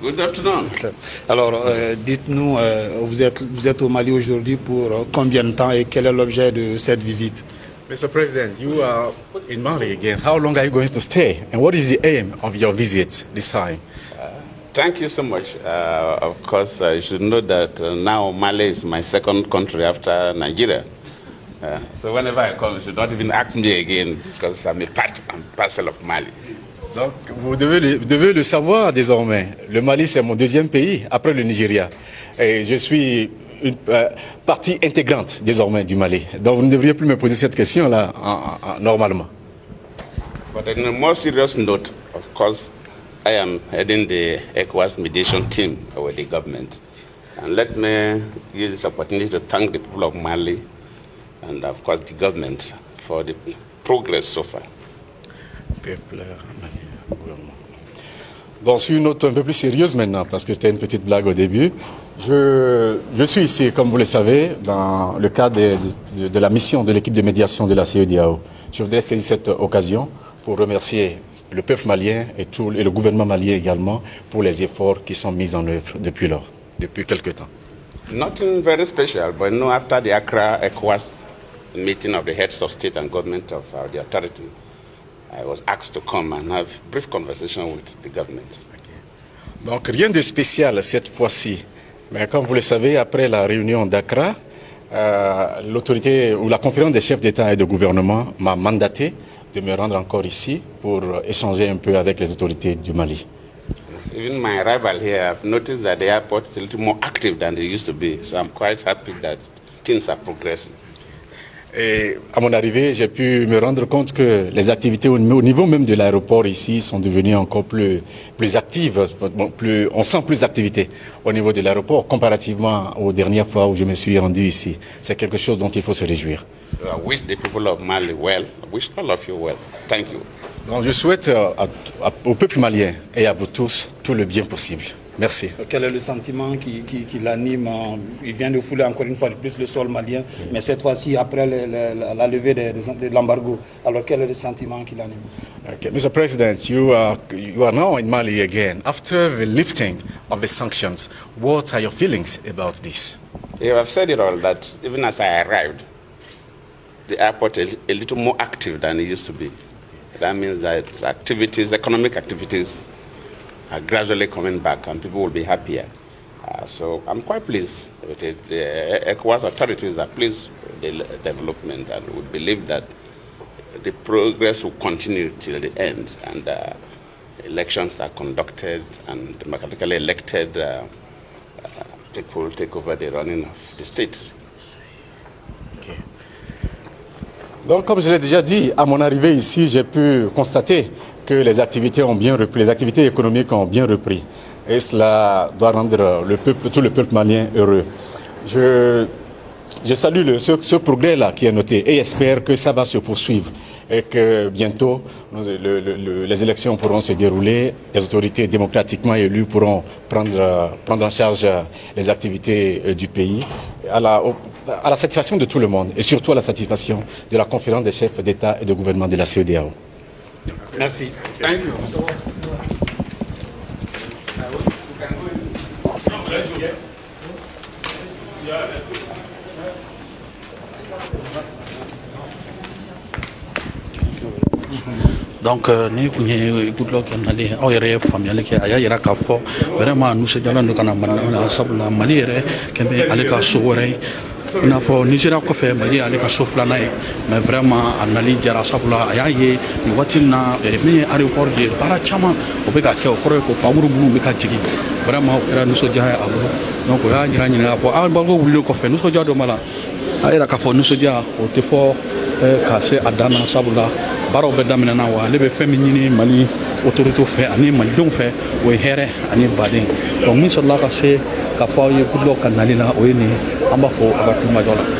Good afternoon. Alors, dites-nous, vous êtes au Mali aujourd'hui pour combien de temps et quel est l'objet de cette visite? Mr. President, you are in Mali again. How long are you going to stay? And what is the aim of your visit this time? Thank you so much. Of course, you should know that now Mali is my second country after Nigeria. So whenever I come, you should not even ask me again because I'm a part and parcel of Mali. Donc, vous devez le savoir désormais. Le Mali, c'est mon deuxième pays après le Nigeria. Et je suis une partie intégrante désormais du Mali. Donc, vous ne devriez plus me poser cette question-là normalement. But on a more serious note, of course, I am heading the ECOWAS mediation team with the government. And let me use this opportunity to thank the people of Mali and, of course, the government for the progress so far. Bon, sur une note un peu plus sérieuse maintenant, parce que c'était une petite blague au début. Je suis ici, comme vous le savez, dans le cadre de la mission de l'équipe de médiation de la CEDEAO. Je voudrais saisir cette occasion pour remercier le peuple malien et le gouvernement malien également pour les efforts qui sont mis en œuvre depuis quelque temps. Nothing very special, but no, after the Accra ECOWAS meeting of the heads of state and government of the authority, I was asked to come and have a brief conversation with the government. Donc rien de spécial cette fois-ci. Mais comme vous le savez, après la réunion d'Accra, l'autorité ou la conférence des chefs d'État et de gouvernement m'a mandaté de me rendre encore ici pour échanger un peu avec les autorités du Mali. Even my arrival here, I've noticed that the airport is a little more active than it used to be. So I'm quite happy that things are progressing. Et à mon arrivée, j'ai pu me rendre compte que les activités au niveau même de l'aéroport ici sont devenues encore plus actives. On sent plus d'activité au niveau de l'aéroport comparativement aux dernières fois où je me suis rendu ici. C'est quelque chose dont il faut se réjouir. So I wish the people of Mali well. I wish all of you well. Thank you. Donc je souhaite au peuple malien et à vous tous tout le bien possible. Merci. Quel est le sentiment qui l'anime? Il vient de fouler encore une fois de plus le sol malien, mais cette fois-ci après la levée de l'embargo. Alors quel est le sentiment qui l'anime? Okay. Mr. President, you are now in Mali again. After the lifting of the sanctions, what are your feelings about this? You have said it all, that even as I arrived, the airport is a little more active than it used to be. That means that economic activities are gradually coming back and people will be happier. So I'm quite pleased with it. The ECOWAS authorities are pleased with the development and we believe that the progress will continue till the end and elections are conducted and democratically elected people take over the running of the state. Okay. Donc, comme je l'ai déjà dit, à mon arrivée ici, j'ai pu constater que les activités ont bien repris, les activités économiques ont bien repris. Et cela doit rendre tout le peuple malien heureux. Je salue ce progrès-là qui est noté et espère que ça va se poursuivre et que bientôt les élections pourront se dérouler, les autorités démocratiquement élues pourront prendre en charge les activités du pays à la satisfaction de tout le monde et surtout à la satisfaction de la conférence des chefs d'État et de gouvernement de la CEDEAO. Merci. Thank you. Donc ni kun ye Goodluck nalen aw yɛrɛ ye faamuyali kɛ a y'a yira k'a fɔ vraiment nisɔndiyalen don ka na Mali la sabula Mali yɛrɛ kɛn bɛ ale ka so wɛrɛ ye i n'a fɔ Nigeria kɔfɛ Mali y'ale ka so filanan ye mais vraiment a nali jara sabula a y'a ye nin waati in na min ye aéroport de ye baara caman o bɛ ka kɛ o kɔrɔ ye ko pamuru minnu bɛ ka jigin vraiment o kɛra nisɔndiya ye a bolo donc o y'a yira ɲininka k'a fɔ embargo wulilen kɔfɛ nisɔndiya dɔ b'a la a yira k'a fɔ nisɔndiya o tɛ fɔ ka se a dan na sabula baaraw bɛ daminɛna wa ale bɛ fɛn min ɲini Mali autorité fɛ ani malidenw fɛ o ye hɛrɛ ani baden donc min sɔrɔla ka se k'a fɔ aw ye Goodluck ka nali la o ye nin an b'a fɔ a ka kumajɔ la.